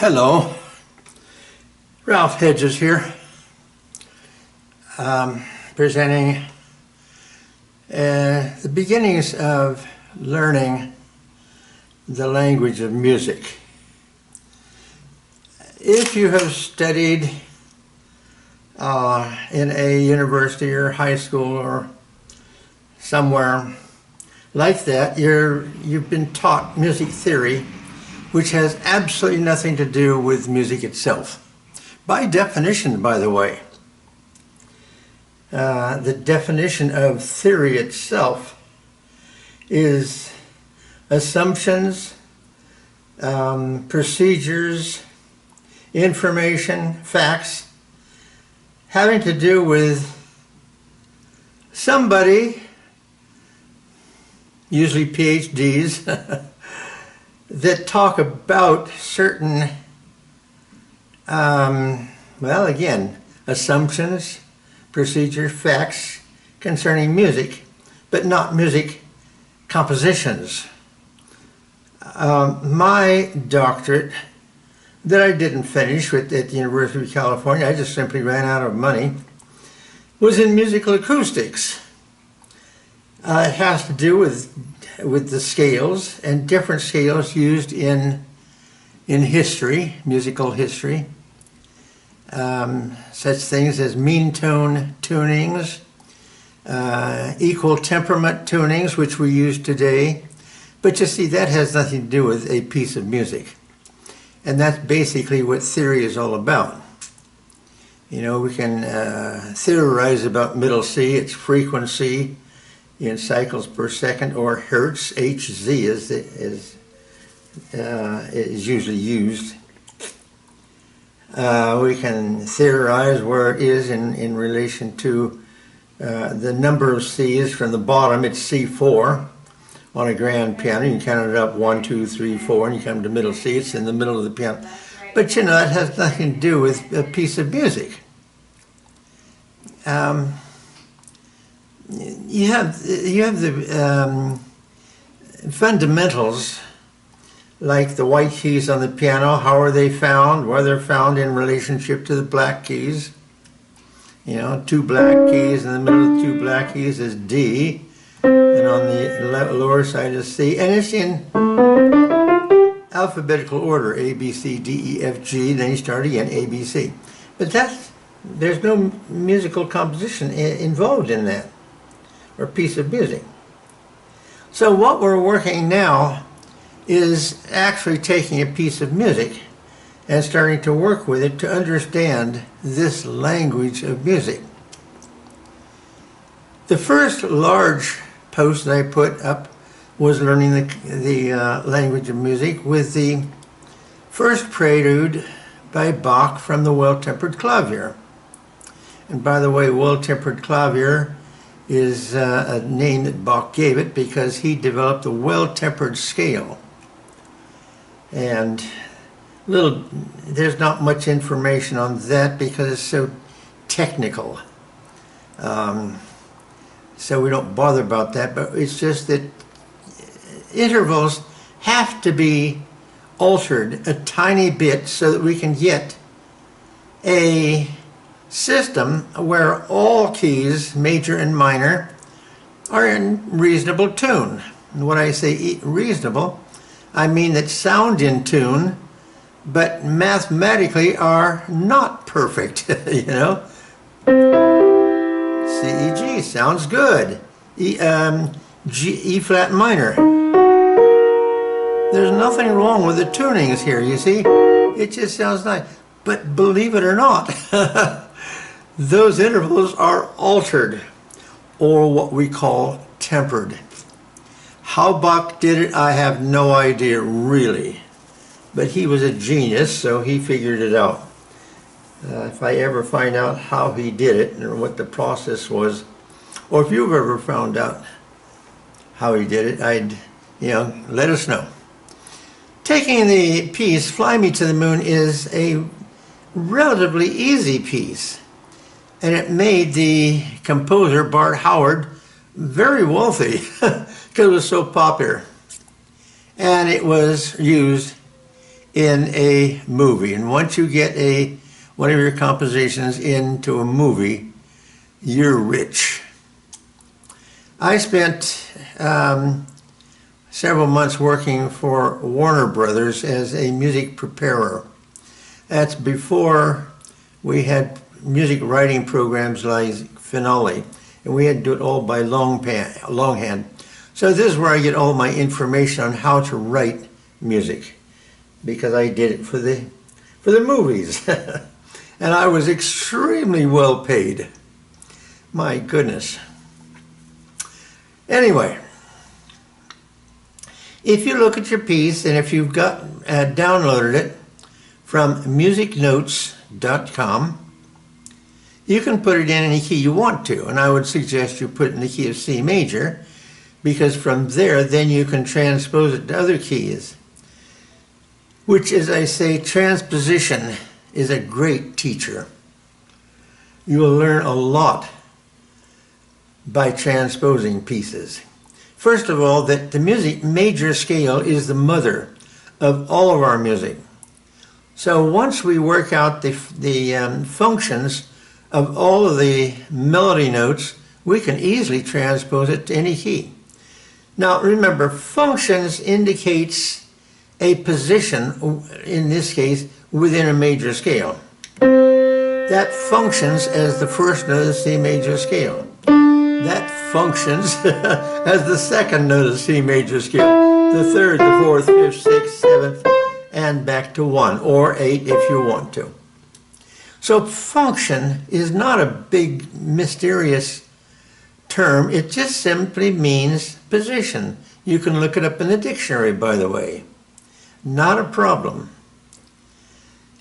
Hello, Ralph Hedges here, presenting the beginnings of learning the language of music. If you have studied in a university or high school or somewhere like that, you've been taught music theory, which has absolutely nothing to do with music itself. By definition, by the way. The definition of theory itself is assumptions, procedures, information, facts, having to do with somebody, usually PhDs, that talk about certain, well, again, assumptions, procedures, facts concerning music, but not music compositions. My doctorate, that I didn't finish at the University of California, I just simply ran out of money, was in musical acoustics. It has to do with the scales and different scales used in history, musical history. Such things as mean tone tunings, equal temperament tunings, which we use today. But you see, that has nothing to do with a piece of music. And that's basically what theory is all about. You know, we can theorize about middle C, its frequency, in cycles per second, or hertz, Hz is usually used. We can theorize where it is in relation to the number of C's from the bottom. It's C4 on a grand piano. You can count it up 1, 2, 3, 4, and you come to middle C. It's in the middle of the piano. But you know, it has nothing to do with a piece of music. You have the fundamentals, like the white keys on the piano. How are they found? Where they're found in relationship to the black keys. You know, 2 black keys, in the middle of the 2 black keys is D, and on the lower side is C, and it's in alphabetical order, A, B, C, D, E, F, G, then you start again, A, B, C. But there's no musical composition involved in that, or piece of music. So what we're working now is actually taking a piece of music and starting to work with it to understand this language of music. The first large post that I put up was learning the language of music with the first prelude by Bach from the Well-Tempered Clavier. And by the way, Well-Tempered Clavier is a name that Bach gave it because he developed the well-tempered scale. And there's not much information on that because it's so technical. So we don't bother about that, but it's just that intervals have to be altered a tiny bit so that we can get a system where all keys, major and minor, are in reasonable tune. And when I say reasonable, I mean that sound in tune, but mathematically are not perfect, you know. C, E, G sounds good. E flat minor. There's nothing wrong with the tunings here, you see. It just sounds nice. But believe it or not, those intervals are altered, or what we call tempered. How Bach did it, I have no idea, really. But he was a genius, so he figured it out. If I ever find out how he did it, and what the process was, or if you've ever found out how he did it, let us know. Taking the piece, Fly Me to the Moon, is a relatively easy piece. And it made the composer, Bart Howard, very wealthy because it was so popular. And it was used in a movie. And once you get one of your compositions into a movie, you're rich. I spent several months working for Warner Brothers as a music preparer. That's before we had music writing programs like Finale, and we had to do it all by longhand. So this is where I get all my information on how to write music, because I did it for the movies. And I was extremely well paid. My goodness. Anyway, if you look at your piece, and if you've got downloaded it from musicnotes.com, you can put it in any key you want to, and I would suggest you put it in the key of C major, because from there then you can transpose it to other keys, which, as I say, transposition is a great teacher. You will learn a lot by transposing pieces. First of all, that the music major scale is the mother of all of our music. So once we work out the functions of all of the melody notes, we can easily transpose it to any key. Now remember, functions indicates a position, in this case, within a major scale. That functions as the first note of the C major scale. That functions as the second note of the C major scale. The third, the fourth, fifth, sixth, seventh, and back to 1, or 8 if you want to. So function is not a big mysterious term. It just simply means position. You can look it up in the dictionary, by the way. Not a problem.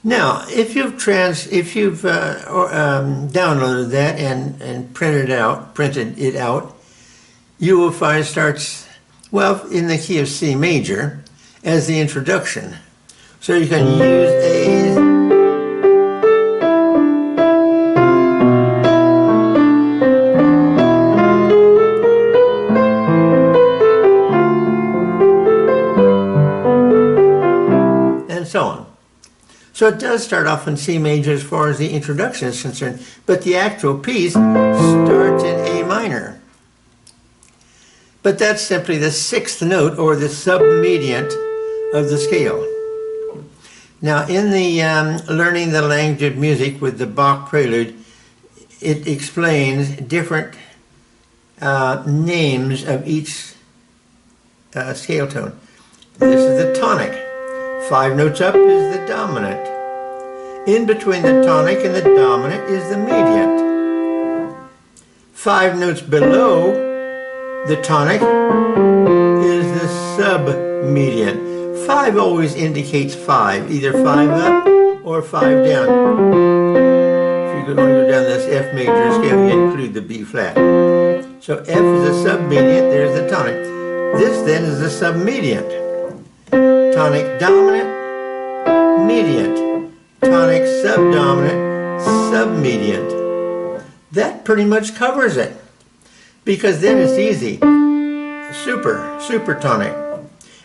Now, if you've downloaded that and printed it out, you will find it starts, well, in the key of C major as the introduction. So you can use and so on. So it does start off in C major as far as the introduction is concerned, but the actual piece starts in A minor. But that's simply the sixth note, or the submediant of the scale. Now in the Learning the Language of Music with the Bach Prelude, it explains different names of each scale tone. This is the tonic. 5 notes up is the dominant. In between the tonic and the dominant is the mediant. 5 notes below the tonic is the submediant. 5 always indicates 5, either 5 up or 5 down. If you want to go down this F major scale, you include the B flat. So F is the submediant, there's the tonic. This then is the submediant. Tonic dominant, mediant. Tonic subdominant, submediant. That pretty much covers it, because then it's easy. Super tonic.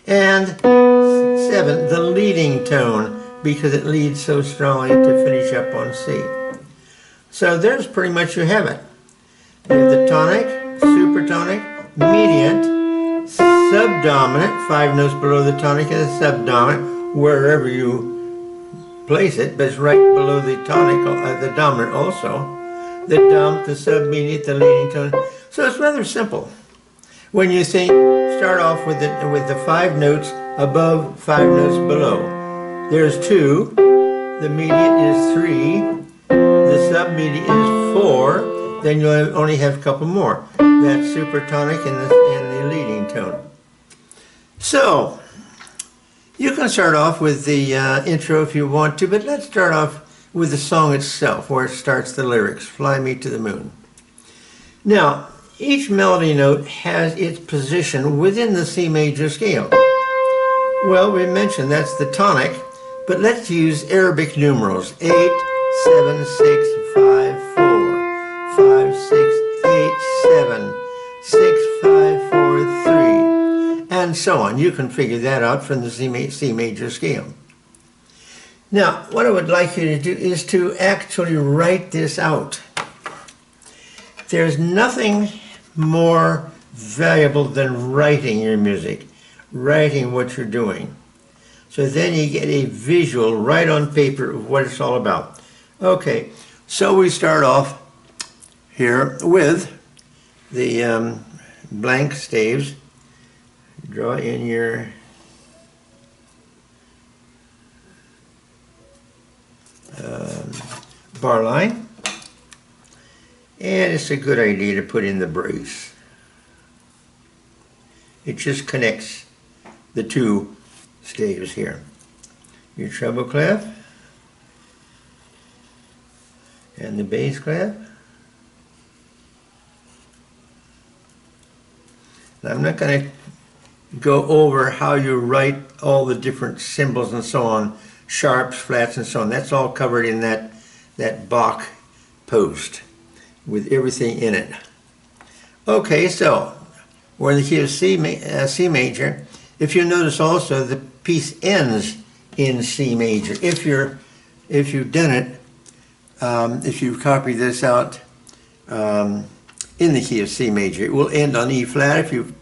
And 7, the leading tone, because it leads so strongly to finish up on C. So there's pretty much you have it. You have the tonic, supertonic, mediant, subdominant, 5 notes below the tonic, and the subdominant, wherever you place it, but it's right below the tonic, the dominant also. The dominant, the submediant, the leading tone. So it's rather simple. When you think, start off with the 5 notes above, 5 notes below. There's 2, the mediant is 3, the submediant is 4, then you'll only have a couple more. That's supertonic and the leading tone. So, you can start off with the intro if you want to, but let's start off with the song itself, where it starts the lyrics, Fly Me to the Moon. Now, each melody note has its position within the C major scale. Well, we mentioned that's the tonic, but let's use Arabic numerals. 8, 7, 6, 5, 4, 5, 6, 8, 7, 6, 5, 4, 3, and so on. You can figure that out from the C major scale. Now, what I would like you to do is to actually write this out. There's nothing more valuable than writing your music, writing what you're doing. So then you get a visual right on paper of what it's all about. Okay, so we start off here with the blank staves. Draw in your bar line, and it's a good idea to put in the brace. It just connects the two staves here. Your treble clef and the bass clef. Now, I'm not going to go over how you write all the different symbols and so on, sharps, flats, and so on. That's all covered in that Bach post with everything in it. Okay, so we're in the key of C major. If you notice also, the piece ends in C major. If you've done it, if you've copied this out in the key of C major, it will end on E flat. If you've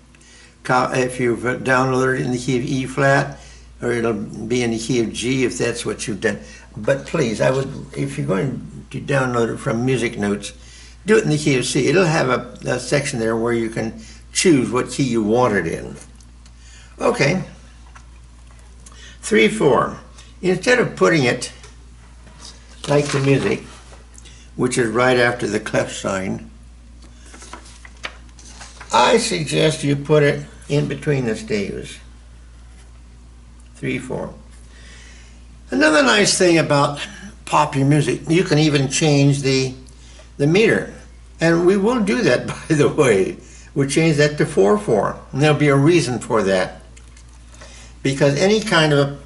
downloaded it in the key of E flat, or it'll be in the key of G if that's what you've done. But please, if you're going to download it from Music Notes, do it in the key of C. It'll have a section there where you can choose what key you want it in. Okay, 3/4. Instead of putting it like the music, which is right after the clef sign, I suggest you put it in between the staves. 3/4. Another nice thing about popular music, you can even change the meter. And we will do that, by the way. We'll change that to 4/4. And there'll be a reason for that. Because any kind of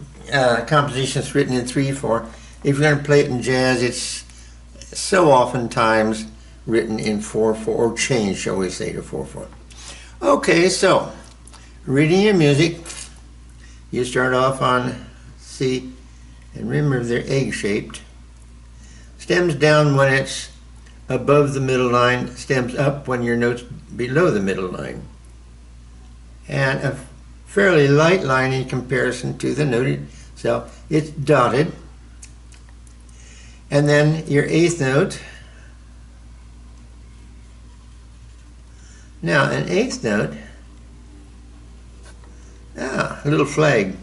composition that's written in 3/4, if you're going to play it in jazz, it's so oftentimes written in 4/4, or changed, shall we say, to 4/4. Okay, so reading your music, you start off on C, and remember they're egg-shaped. Stems down when it's above the middle line, stems up when your note's below the middle line. And a fairly light line in comparison to the note itself. It's dotted. And then your eighth note. Now, an eighth note, a little flag.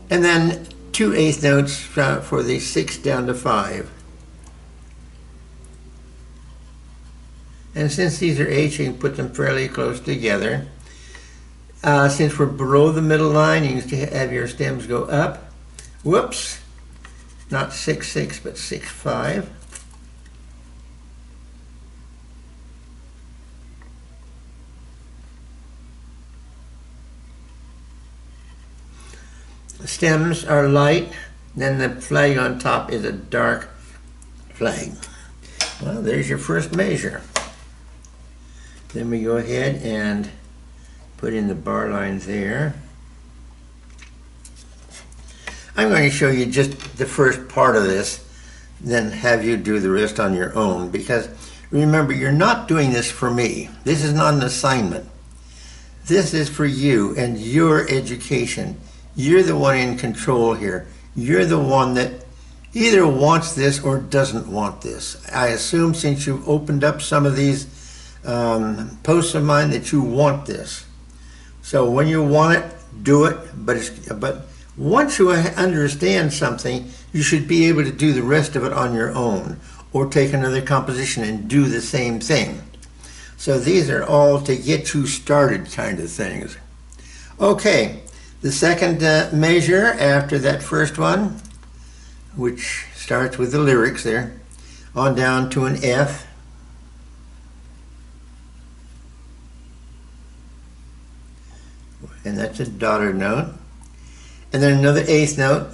And then 2 eighth notes for the 6 down to 5. And since these are eighths, you can put them fairly close together. Since we're below the middle line, you can have your stems go up. Whoops, not 6/6, but 6/5. The stems are light, then the flag on top is a dark flag. Well, there's your first measure. Then we go ahead and put in the bar lines there. I'm going to show you just the first part of this, then have you do the rest on your own, because remember, you're not doing this for me. This is not an assignment. This is for you and your education. You're the one in control here. You're the one that either wants this or doesn't want this. I assume since you've opened up some of these posts of mine that you want this. So when you want it, do it. But once you understand something, you should be able to do the rest of it on your own, or take another composition and do the same thing. So these are all to get you started kind of things. Okay, the second measure after that first one, which starts with the lyrics there, on down to an F. And that's a dotted note. And then another eighth note.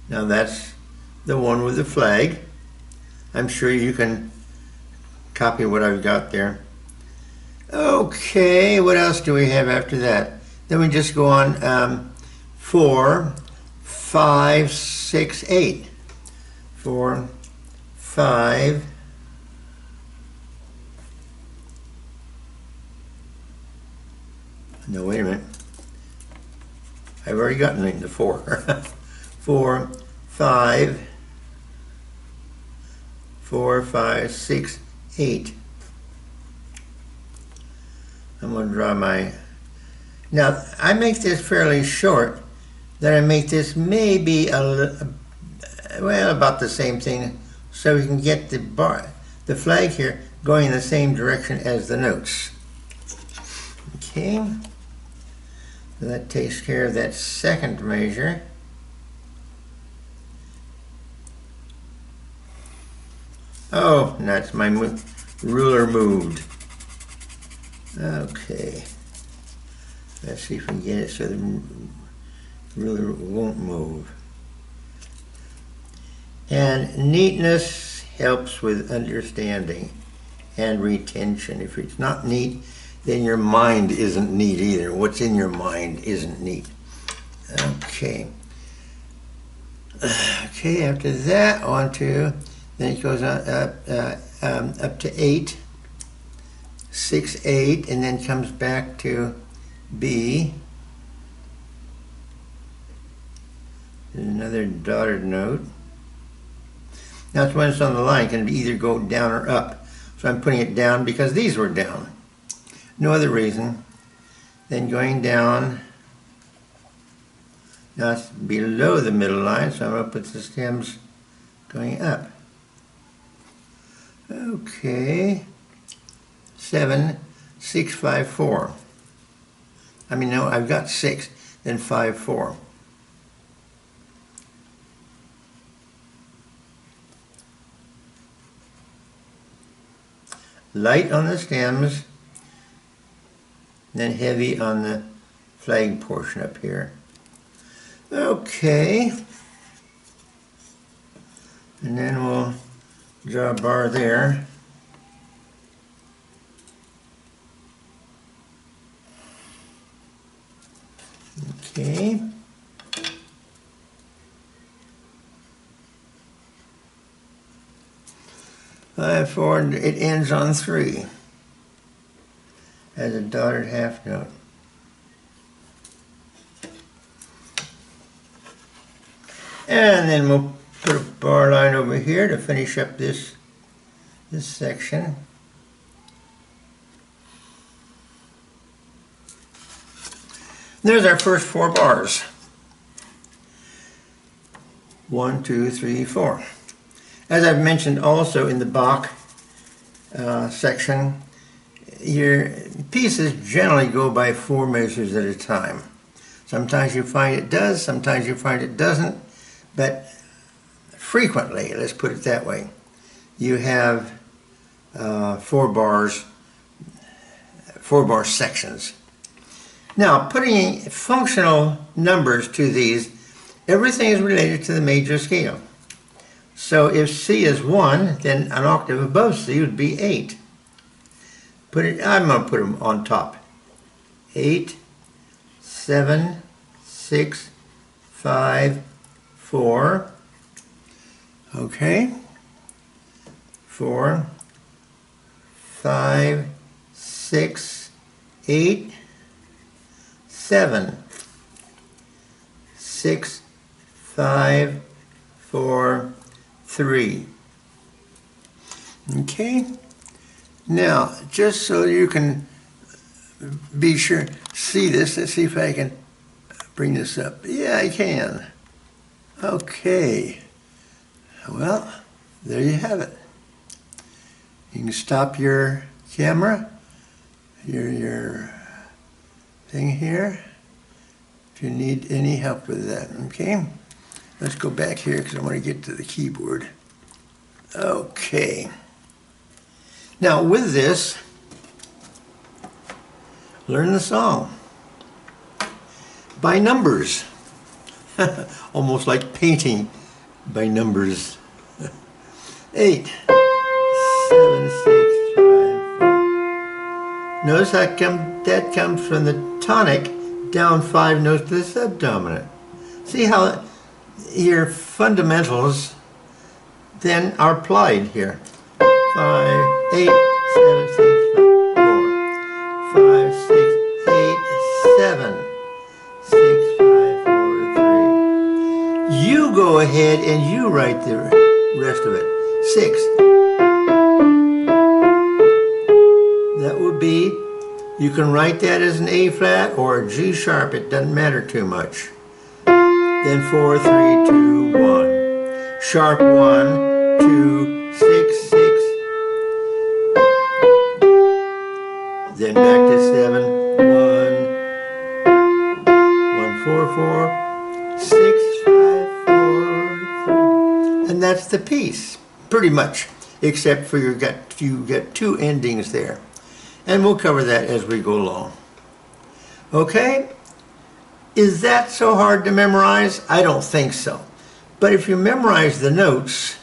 Now that's the one with the flag. I'm sure you can copy what I've got there. Okay, what else do we have after that? Then we just go on 4, 5, 6, 8. 4, 5, no, wait a minute. I've already gotten into 4. 4, 5, 4, 5, 6, 8. I'm going to draw my... Now, I make this fairly short. Then I make this maybe well, about the same thing, so we can get the flag here going in the same direction as the notes. Okay. So that takes care of that second measure. Oh, that's my ruler moved. Okay. Let's see if we can get it so the ruler won't move. And neatness helps with understanding and retention. If it's not neat, then your mind isn't neat either. What's in your mind isn't neat. Okay. Okay, after that, then it goes on, up to 8, 6, 8, and then comes back to B. Another dotted note. Now it's when it's on the line, it can either go down or up. So I'm putting it down because these were down. No other reason. Then going down. Now it's below the middle line, so I'm going to put the stems going up. Okay. 7, 6, 5, 4. I mean, no, I've got 6, then 5, 4. Light on the stems, then heavy on the flag portion up here. Okay. And then we'll draw a bar there. Okay. Five, 4, it ends on 3 as a dotted half note. And then we'll put a bar line over here to finish up this section. There's our first 4 bars. 1, 2, 3, 4. As I've mentioned also in the Bach section, your pieces generally go by 4 measures at a time. Sometimes you find it does, sometimes you find it doesn't, but frequently, let's put it that way, you have 4 bar sections. Now, putting functional numbers to these, everything is related to the major scale. So if C is 1, then an octave above C would be 8. I'm going to put them on top. 8, 7, 6, 5, 4. Okay. 4, 5, 6, 8, 7, 6, 5, 4, 3. Okay. Now, just so you can be sure, see this, let's see if I can bring this up. Yeah, I can. Okay. Well, there you have it. You can stop your camera, your thing here, if you need any help with that, okay? Let's go back here because I want to get to the keyboard. Okay. Now with this, learn the song by numbers. Almost like painting by numbers. 8, 7, 6, 5, 4. Notice that comes from the tonic down 5 notes to the subdominant. See how your fundamentals then are applied here. 5, 8, 7, 6, 5, 4, 5, 6, 8, 7, 6, 5, 4, 3. You go ahead and you write the rest of it. 6. That would be, you can write that as an A flat or a G sharp, it doesn't matter too much. Then 4, 3, 2, 1. Sharp 1, 2, 6, 6. Then back to 7, 1, 1, 4, 4, 6, 5, 4, 3. And that's the piece, pretty much, except for you get 2 endings there. And we'll cover that as we go along. Okay? Is that so hard to memorize? I don't think so. But if you memorize the notes,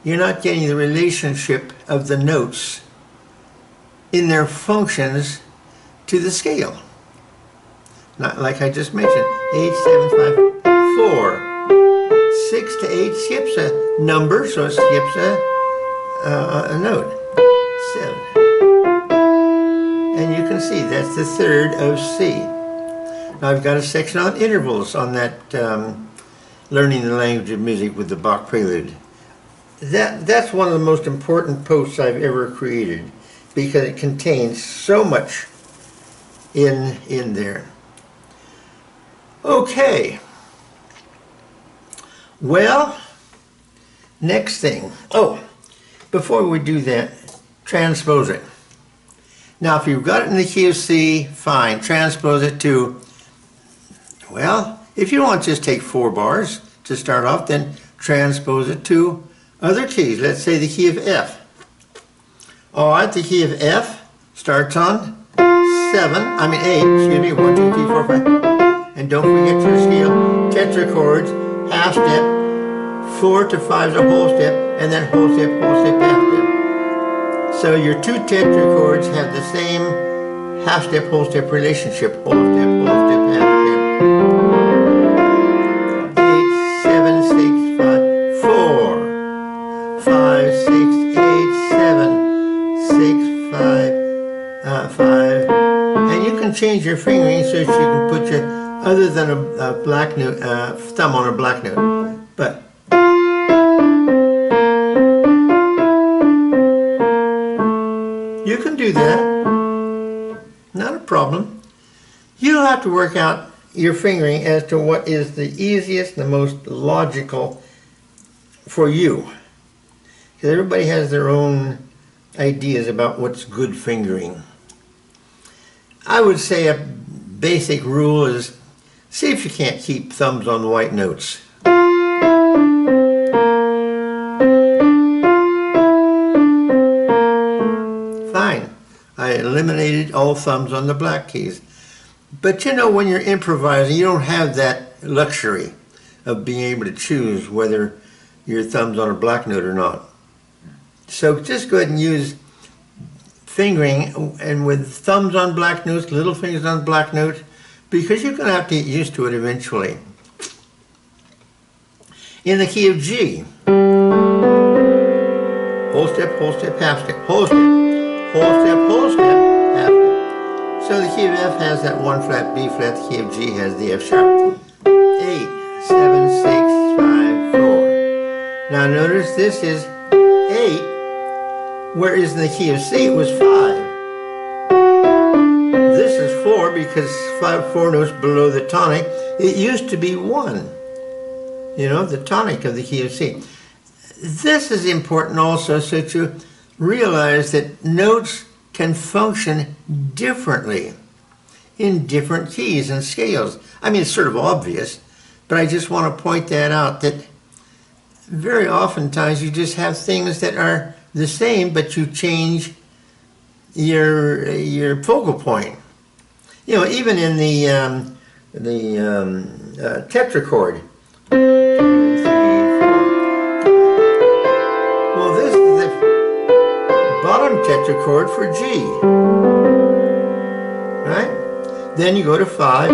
you're not getting the relationship of the notes in their functions to the scale. Not like I just mentioned, 8, 7, 5, 4. 6 to 8 skips a number, so it skips a note. 7. And you can see that's the third of C. Now I've got a section on intervals on that learning the language of music with the Bach Prelude. That's one of the most important posts I've ever created because it contains so much in there. Okay. Well, next thing. Oh, before we do that, transposing. Now, if you've got it in the key of C, fine. Transpose it to, well, if you want to just take 4 bars to start off, then transpose it to other keys. Let's say the key of F. All right, the key of F starts on 8, excuse me, 1, 2, 3, 4, 5. And don't forget your scale, tetrachords, half step, 4 to 5 is a whole step, and then whole step, half step. So your 2 tetrachords have the same half step, whole step relationship. Whole step, half step. 8, 7, 6, 5, 4. 5, 6, 8, 7, 6, 5, 5. And you can change your fingering so that you can put your, other than a black note, thumb on a black note. But you can do that, not a problem. You'll have to work out your fingering as to what is the easiest, the most logical for you. Because everybody has their own ideas about what's good fingering. I would say a basic rule is, see if you can't keep thumbs on white notes. Fine. I eliminated all thumbs on the black keys. But you know, when you're improvising, you don't have that luxury of being able to choose whether your thumb's on a black note or not. So just go ahead and use fingering, and with thumbs on black notes, little fingers on black notes, because you're going to have to get used to it eventually. In the key of G, whole step, half step, whole step, half step. So the key of F has that 1 flat, B flat, the key of G has the F sharp. 8, 7, 6, 5, 4. Now notice this is 8, whereas in the key of C it was 5. This is 4 because 4 notes below the tonic. It used to be 1, you know, the tonic of the key of C. This is important also so that you realize that notes can function differently in different keys and scales. I mean, it's sort of obvious, but I just want to point that out, that very oftentimes you just have things that are the same, but you change your focal point. You know, even in the tetrachord. 2, 3, 4. Well, this is the bottom tetrachord for G. Right? Then you go to 5.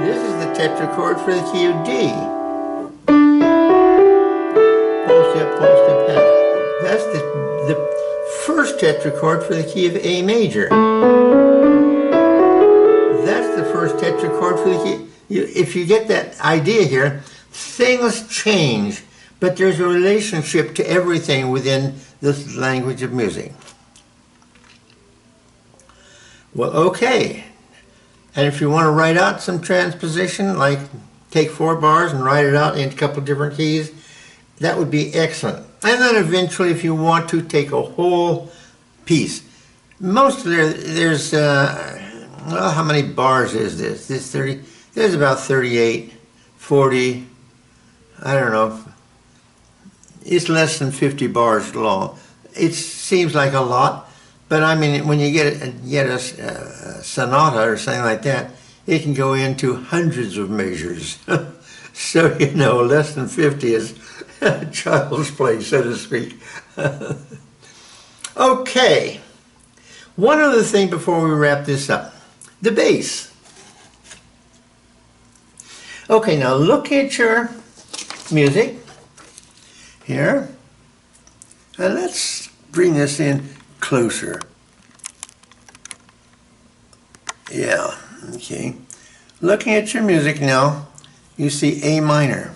This is the tetrachord for the key of D. Pole step, half. That's the first tetrachord for the key of A major. That's the first tetrachord for the key. If you get that idea here, things change, but there's a relationship to everything within this language of music. Well, okay. And if you want to write out some transposition, like take 4 bars and write it out in a couple different keys, that would be excellent. And then eventually, if you want to, take a whole piece. Most of there's, well, how many bars is this? This 30, there's about 38, 40, I don't know. It's less than 50 bars long. It seems like a lot, but I mean, when you get a sonata or something like that, it can go into hundreds of measures. So, you know, less than 50 is child's play, so to speak. Okay. One other thing before we wrap this up. The bass. Okay, now look at your music here. And let's bring this in closer. Yeah, okay. Looking at your music now, you see A minor.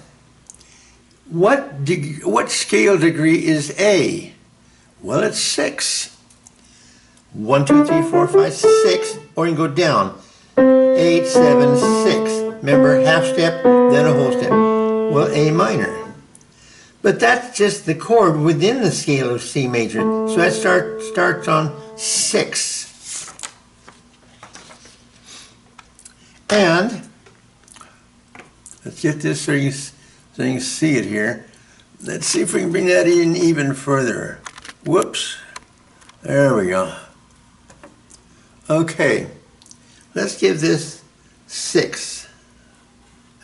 What scale degree is A? Well, it's 6. 1, 2, 3, 4, 5, 6. Or you can go down. 8, 7, 6. Remember, half step, then a whole step. Well, A minor. But that's just the chord within the scale of C major. So that starts on 6. And let's get this so you can see it here. Let's see if we can bring that in even further. Whoops. There we go. Okay. Let's give this 6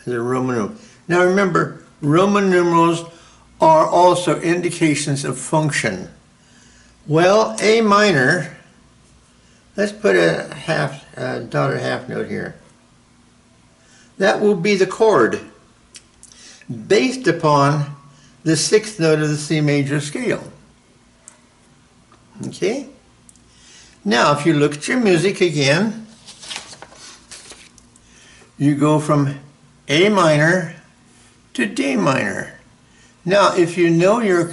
as a Roman numeral. Now remember, Roman numerals are also indications of function. Well, A minor, let's put a dotted half note here. That will be the chord based upon the 6th note of the C major scale. Okay? Now, if you look at your music again, you go from A minor to D minor. Now, if you know your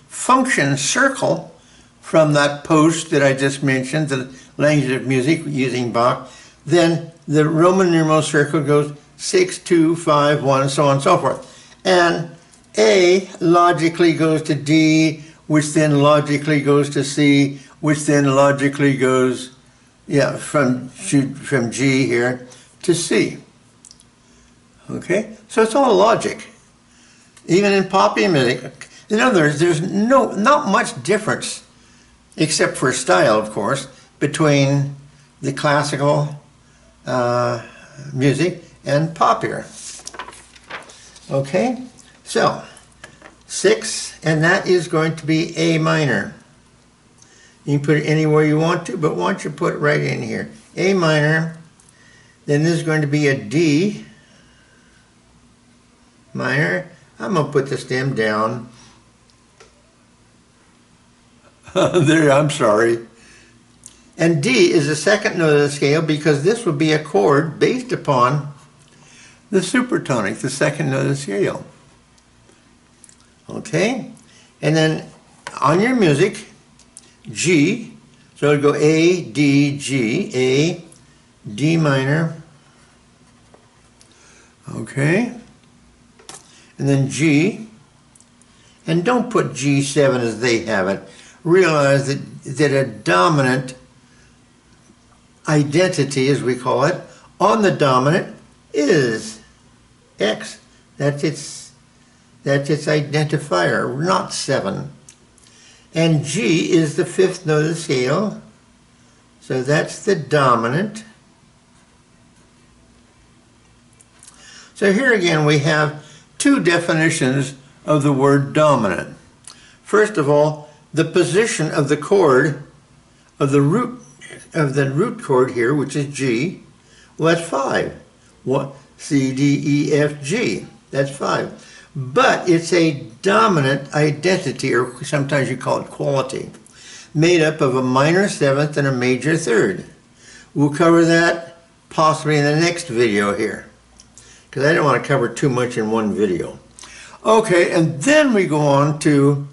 function circle from that post that I just mentioned, the language of music using Bach, then the Roman numeral circle goes 6, 2, 5, 1, so on and so forth. And A logically goes to D, which then logically goes to C, which then logically goes, yeah, from G here to C. Okay? So it's all logic. Even in poppy music. In other words, there's not much difference, except for style, of course, between the classical music and popular. Okay? So, 6, and that is going to be A minor. You can put it anywhere you want to, but why don't you put it right in here? A minor, then this is going to be a D minor. I'm going to put the stem down. There, I'm sorry. And D is the 2nd note of the scale because this would be a chord based upon the supertonic, the 2nd note of the scale. Okay? And then on your music, G, so it'll go A, D, G, A, D minor. Okay? And then G, and don't put G7 as they have it. Realize that a dominant identity, as we call it, on the dominant is X. That's its identifier, not 7. And G is the 5th note of the scale, so that's the dominant. So here again we have 2 definitions of the word dominant. First of all, the position of the chord, of the root chord here, which is G, well, that's 5. What? C, D, E, F, G. That's 5. But it's a dominant identity, or sometimes you call it quality, made up of a minor 7th and a major 3rd. We'll cover that possibly in the next video here, because I don't want to cover too much in one video. Okay, and then we go on to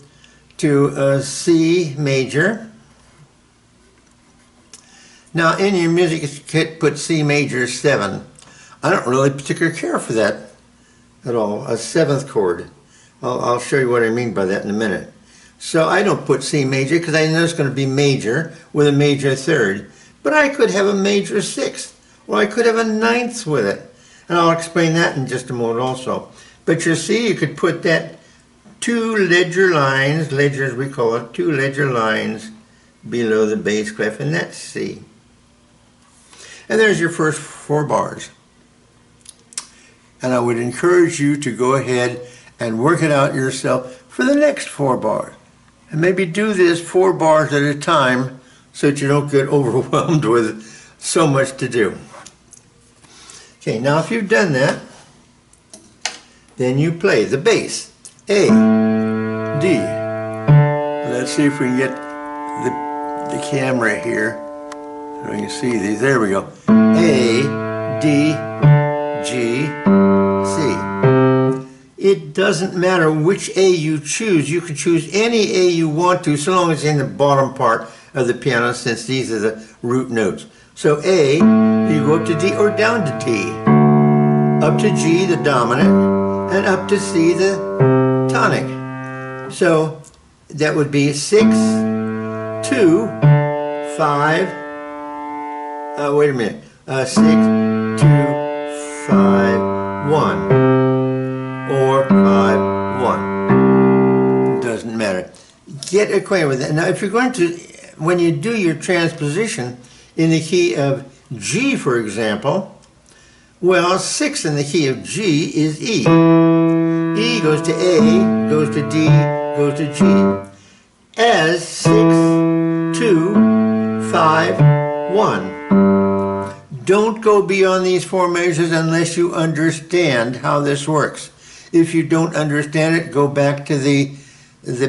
C major. Now in your music kit, put C major 7. I don't really particularly care for that at all, a 7th chord. I'll show you what I mean by that in a minute. So I don't put C major because I know it's going to be major with a major 3rd. But I could have a major 6th, or I could have a 9th with it. And I'll explain that in just a moment also. But you see, you could put that 2 ledger lines, ledger as we call it, 2 ledger lines below the bass clef, and that's C. And there's your first 4 bars. And I would encourage you to go ahead and work it out yourself for the next 4 bars. And maybe do this 4 bars at a time so that you don't get overwhelmed with so much to do. Okay, now if you've done that, then you play the bass. A, D. Let's see if we can get the camera here so we can see these. There we go. A, D, G, C. It doesn't matter which A you choose. You can choose any A you want to, so long as it's in the bottom part of the piano, since these are the root notes. So A, you go up to D or down to D. Up to G, the dominant, and up to C, the tonic. So that would be 6, 2, 5, wait a minute, 6, 2, 5, 1, or 5, 1. Doesn't matter. Get acquainted with that. Now if you're going to, when you do your transposition in the key of G, for example, well, 6 in the key of G is E. E goes to A, goes to D, goes to G. As 6, 2, 5, 1. Don't go beyond these 4 measures unless you understand how this works. If you don't understand it, go back to the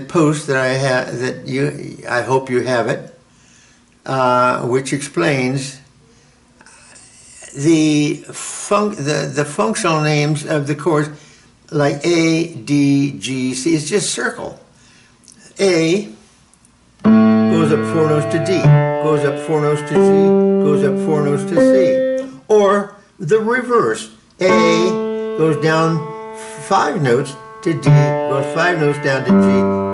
post that I have, I hope you have it, which explains the functional names of the chords, like A, D, G, C. It's just circle. A goes up 4 notes to D, goes up 4 notes to G, goes up 4 notes to C. Or the reverse. A goes down 5 notes to D, goes 5 notes down to G,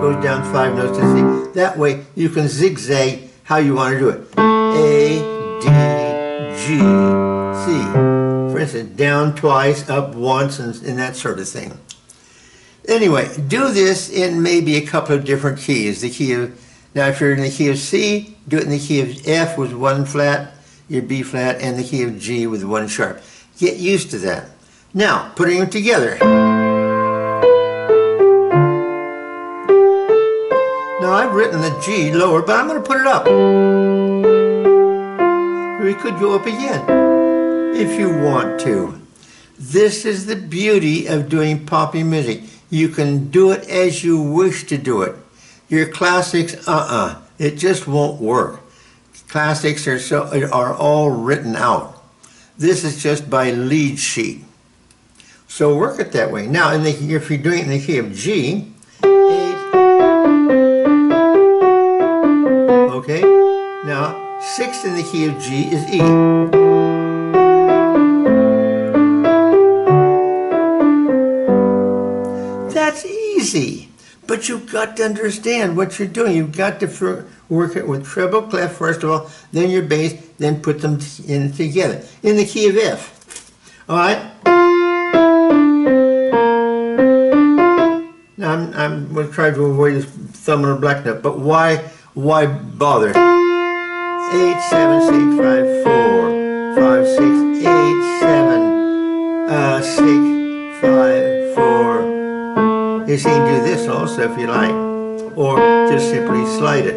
goes down 5 notes to C. That way you can zigzag how you want to do it. A, D, G, C. For instance, down twice, up once, and that sort of thing. Anyway, do this in maybe a couple of different keys. The key of, now if you're in the key of C, do it in the key of F with 1 flat, your B flat, and the key of G with 1 sharp. Get used to that. Now, putting them together. Now I've written the G lower, but I'm going to put it up. We could go up again if you want to. This is the beauty of doing poppy music. You can do it as you wish to do it. Your classics, it just won't work. Classics are all written out. This is just by lead sheet. So work it that way. Now, if you're doing it in the key of G, 8, okay? Now, 6 in the key of G is E. That's easy, but you've got to understand what you're doing. You've got to work it with treble clef first of all, then your bass, then put them in together. In the key of F, all right? Now I'm going to try to avoid this thumb on a black note, but why bother? 8, 7, 6, 5, 4, 5, 6, 8, 7, 6, 5, 4. You see, you can do this also if you like. or just simply slide it.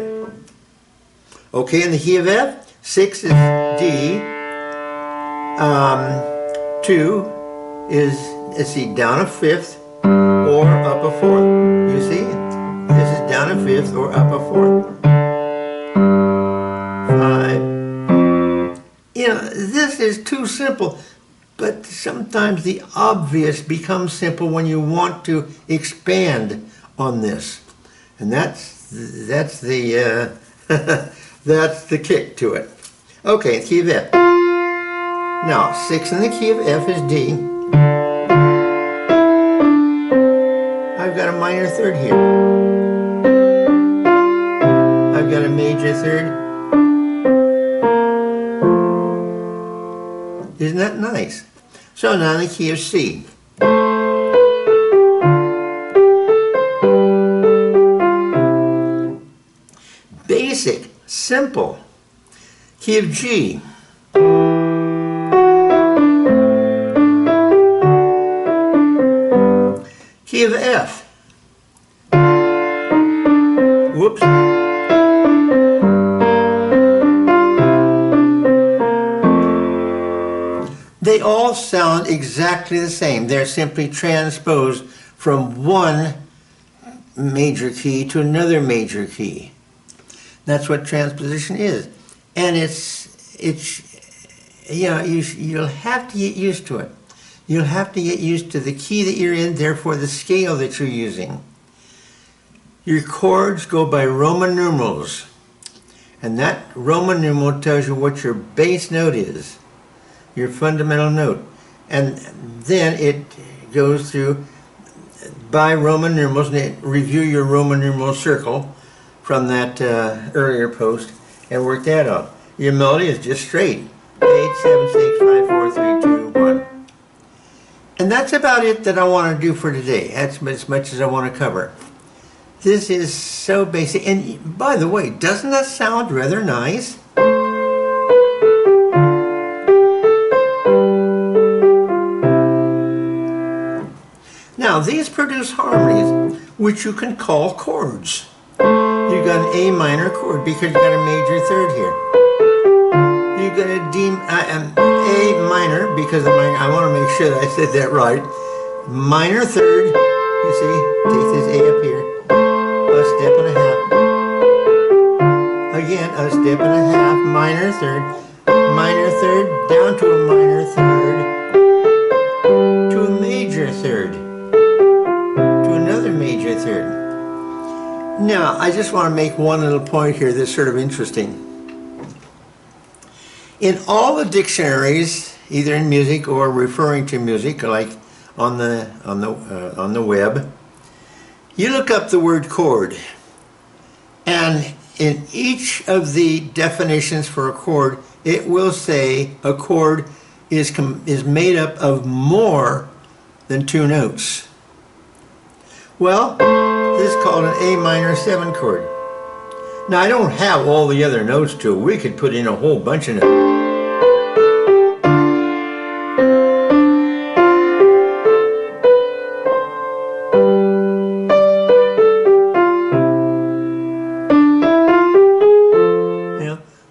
Okay, in the key of F, 6 is D, 2 is, let's see, down a fifth or up a fourth. You see, this is down a fifth or up a fourth. 5. You know, this is too simple, but sometimes the obvious becomes simple when you want to expand on this, and that's the that's the kick to it. Okay, key of F. Now, 6 in the key of F is D. I've got a minor third here. I've got a major third. Isn't that nice? So now in the key of C. Basic, simple. Key of G. Key of F. Whoops. They all sound exactly the same. They're simply transposed from one major key to another major key. That's what transposition is. And it's you know, you'll have to get used to it. You'll have to get used to the key that you're in, therefore the scale that you're using. Your chords go by Roman numerals. And that Roman numeral tells you what your bass note is, your fundamental note. And then it goes through by Roman numerals, and review your Roman numeral circle from that earlier post and work that out. Your melody is just straight. 8, 7, 6, 5, 4, 3, 2, 1. And that's about it that I want to do for today. That's as much as I want to cover. This is so basic. And by the way, doesn't that sound rather nice? Now, these produce harmonies, which you can call chords. You've got an A minor chord because you've got a major third here. You've got a A minor because the minor, I want to make sure that I said that right. Minor third, you see, take this A up here, a step and a half. Again, a step and a half, minor third, down to a minor third, to a major third, to another major third. Now, I just want to make one little point here that's sort of interesting. In all the dictionaries, either in music or referring to music, like on the web, you look up the word chord, and in each of the definitions for a chord, it will say a chord is made up of more than 2 notes. Well, this is called an A minor 7 chord. Now, I don't have all the other notes to it. We could put in a whole bunch of notes.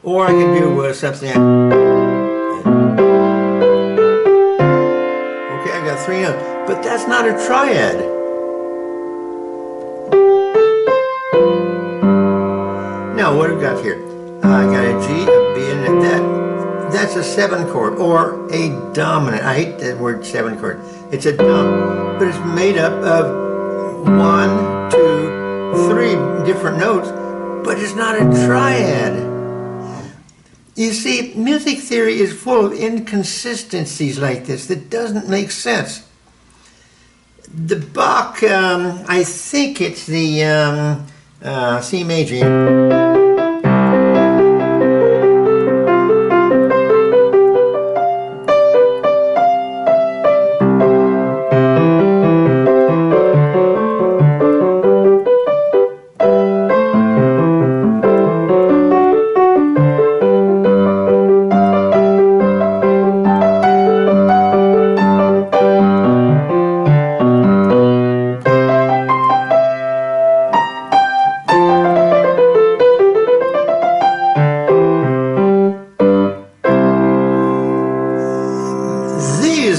Or I can do something like, okay, I got 3 notes, but that's not a triad. Now, what have we got here? I got a G, a B, and that's a 7 chord, or a dominant. I hate that word 7 chord. It's a dominant, but it's made up of 1, 2, 3 different notes, but it's not a triad. You see, music theory is full of inconsistencies like this that doesn't make sense. The Bach, I think it's the C major.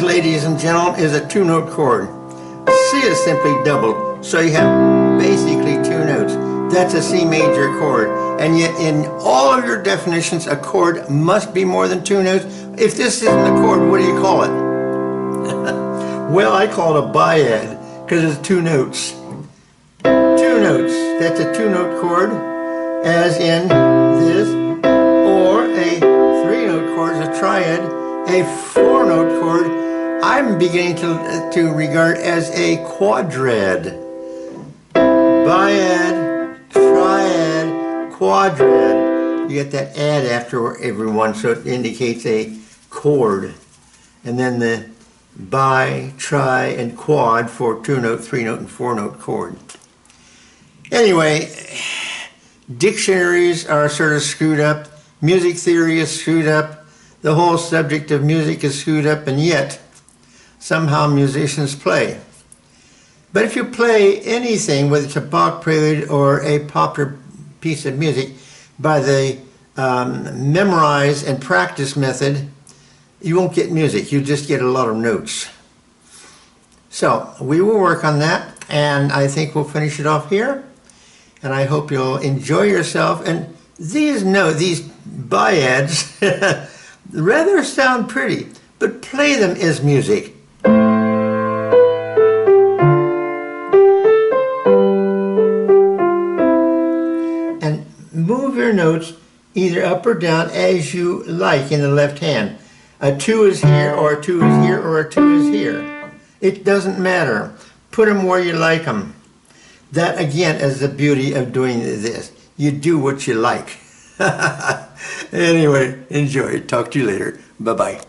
ladies and gentlemen, is a two-note chord. C is simply doubled, so you have basically two notes. That's a C major chord. And yet in all of your definitions, a chord must be more than two notes. If this isn't a chord, what do you call it? Well, I call it a biad, because it's two notes. Two notes. That's a two-note chord, as in this, or a three-note chord is a triad. A four-note chord I'm beginning to regard as a quadrad. Biad, triad, quadrad. You get that ad after every one, so it indicates a chord. And then the bi, tri, and quad for two-note, three-note, and four-note chord. Anyway, dictionaries are sort of screwed up. Music theory is screwed up. The whole subject of music is screwed up, and yet somehow musicians play. But if you play anything, whether it's a Bach Prelude or a popular piece of music, by the memorize and practice method, you won't get music. You just get a lot of notes. So we will work on that, and I think we'll finish it off here. And I hope you'll enjoy yourself. And these biads rather sound pretty, but play them as music. And move your notes either up or down as you like in the left hand. A 2 is here, or a 2 is here, or a 2 is here. It doesn't matter. Put them where you like them. That, again, is the beauty of doing this. You do what you like. Anyway, enjoy. Talk to you later. Bye-bye.